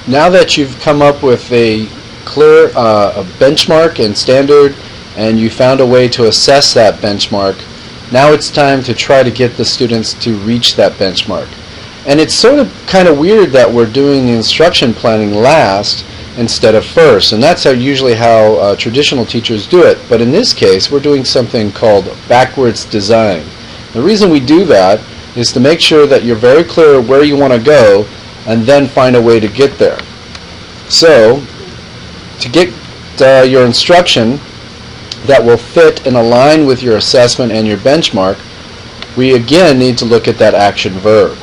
Now that you've come up with a clear a benchmark and standard, and you found a way to assess that benchmark, now it's time to try to get the students to reach that benchmark. And it's sort of kind of weird that we're doing instruction planning last instead of first, and that's usually how traditional teachers do it. But in this case, we're doing something called backwards design. The reason we do that is to make sure that you're very clear where you want to go and then find a way to get there. So, to get your instruction that will fit and align with your assessment and your benchmark, we again need to look at that action verb.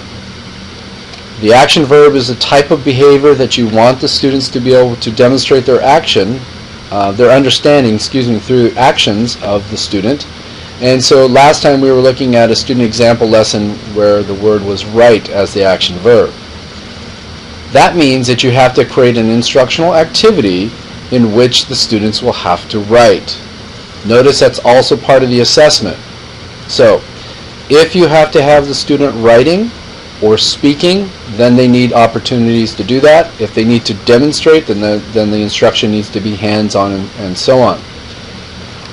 The action verb is a type of behavior that you want the students to be able to demonstrate their understanding, through actions of the student. And so last time we were looking at a student example lesson where the word was write as the action verb. That means that you have to create an instructional activity in which the students will have to write. Notice that's also part of the assessment. So, if you have to have the student writing or speaking, then they need opportunities to do that. If they need to demonstrate, then the instruction needs to be hands-on and so on.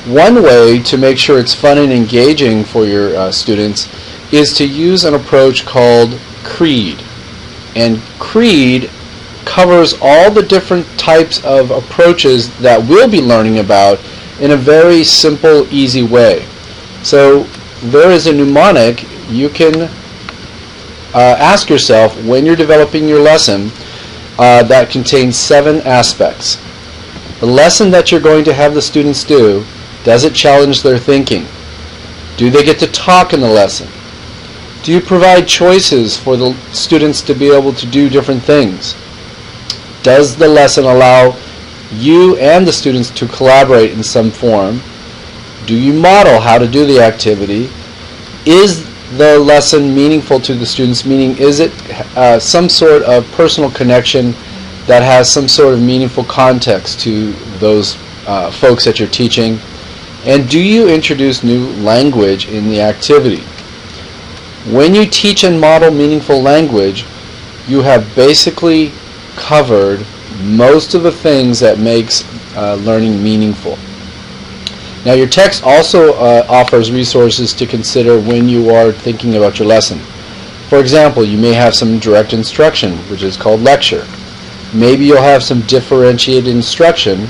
One way to make sure it's fun and engaging for your students is to use an approach called CREED. And CREED covers all the different types of approaches that we'll be learning about in a very simple, easy way. So there is a mnemonic you can ask yourself when you're developing your lesson that contains 7 aspects. The lesson that you're going to have the students do, does it challenge their thinking? Do they get to talk in the lesson? Do you provide choices for the students to be able to do different things? Does the lesson allow you and the students to collaborate in some form? Do you model how to do the activity? Is the lesson meaningful to the students? Meaning, is it some sort of personal connection that has some sort of meaningful context to those folks that you're teaching? And do you introduce new language in the activity? When you teach and model meaningful language, you have basically covered most of the things that makes learning meaningful. Now, your text also offers resources to consider when you are thinking about your lesson. For example, you may have some direct instruction, which is called lecture. Maybe you'll have some differentiated instruction,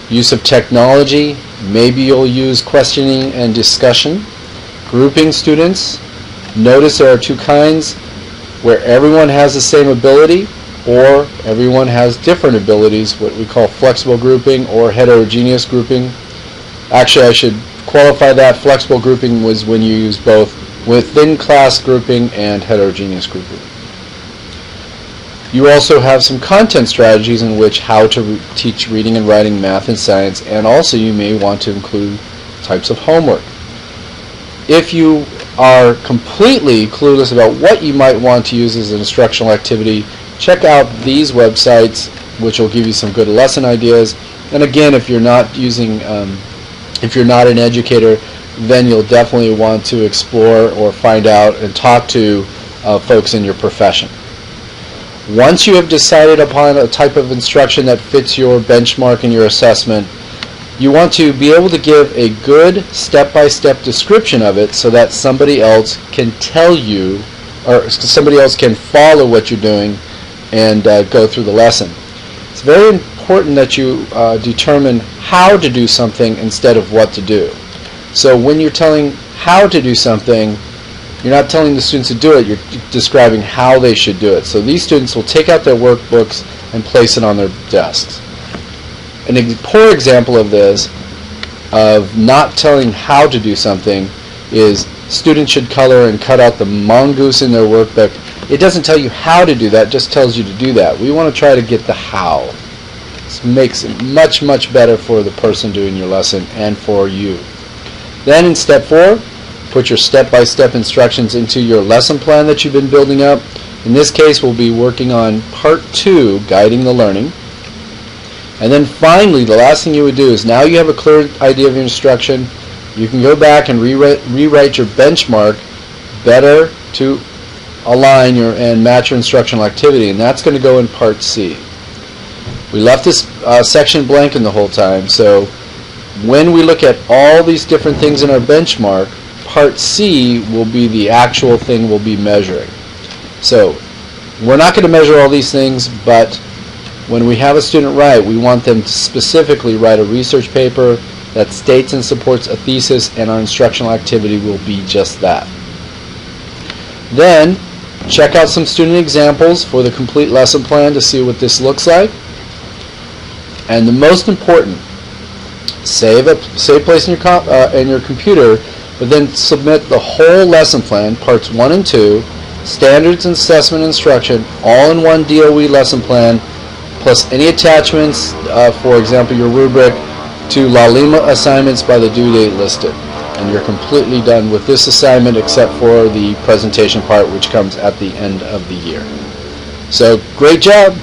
use of technology. Maybe you'll use questioning and discussion, grouping students. Notice there are 2 kinds, where everyone has the same ability or everyone has different abilities, what we call flexible grouping or heterogeneous grouping. Actually, I should qualify that. Flexible grouping was when you use both within class grouping and heterogeneous grouping. You also have some content strategies in which how to teach reading and writing, math and science, and also you may want to include types of homework. If you are completely clueless about what you might want to use as an instructional activity, check out these websites, which will give you some good lesson ideas. And again, if you're not if you're not an educator, then you'll definitely want to explore or find out and talk to folks in your profession. Once you have decided upon a type of instruction that fits your benchmark and your assessment, you want to be able to give a good step-by-step description of it so that somebody else can tell you, or somebody else can follow what you're doing and go through the lesson. It's very important that you determine how to do something instead of what to do. So when you're telling how to do something, you're not telling the students to do it, you're describing how they should do it. So these students will take out their workbooks and place it on their desks. A poor example of this, of not telling how to do something, is students should color and cut out the mongoose in their workbook. It doesn't tell you how to do that, it just tells you to do that. We want to try to get the how. This makes it much, much better for the person doing your lesson and for you. Then in step 4, put your step-by-step instructions into your lesson plan that you've been building up. In this case, we'll be working on part 2, guiding the learning. And then finally, the last thing you would do is, now you have a clear idea of your instruction, you can go back and rewrite your benchmark better to align and match your instructional activity, and that's going to go in Part C. We left this section blank in the whole time, so when we look at all these different things in our benchmark, Part C will be the actual thing we'll be measuring. So we're not going to measure all these things, but when we have a student write, we want them to specifically write a research paper that states and supports a thesis, and our instructional activity will be just that. Then check out some student examples for the complete lesson plan to see what this looks like. And the most important, save place in your computer, but then submit the whole lesson plan, parts 1 and 2, standards and assessment instruction, all in one DOE lesson plan, plus any attachments, for example your rubric, to La Lima assignments by the due date listed. And you're completely done with this assignment except for the presentation part, which comes at the end of the year. So great job!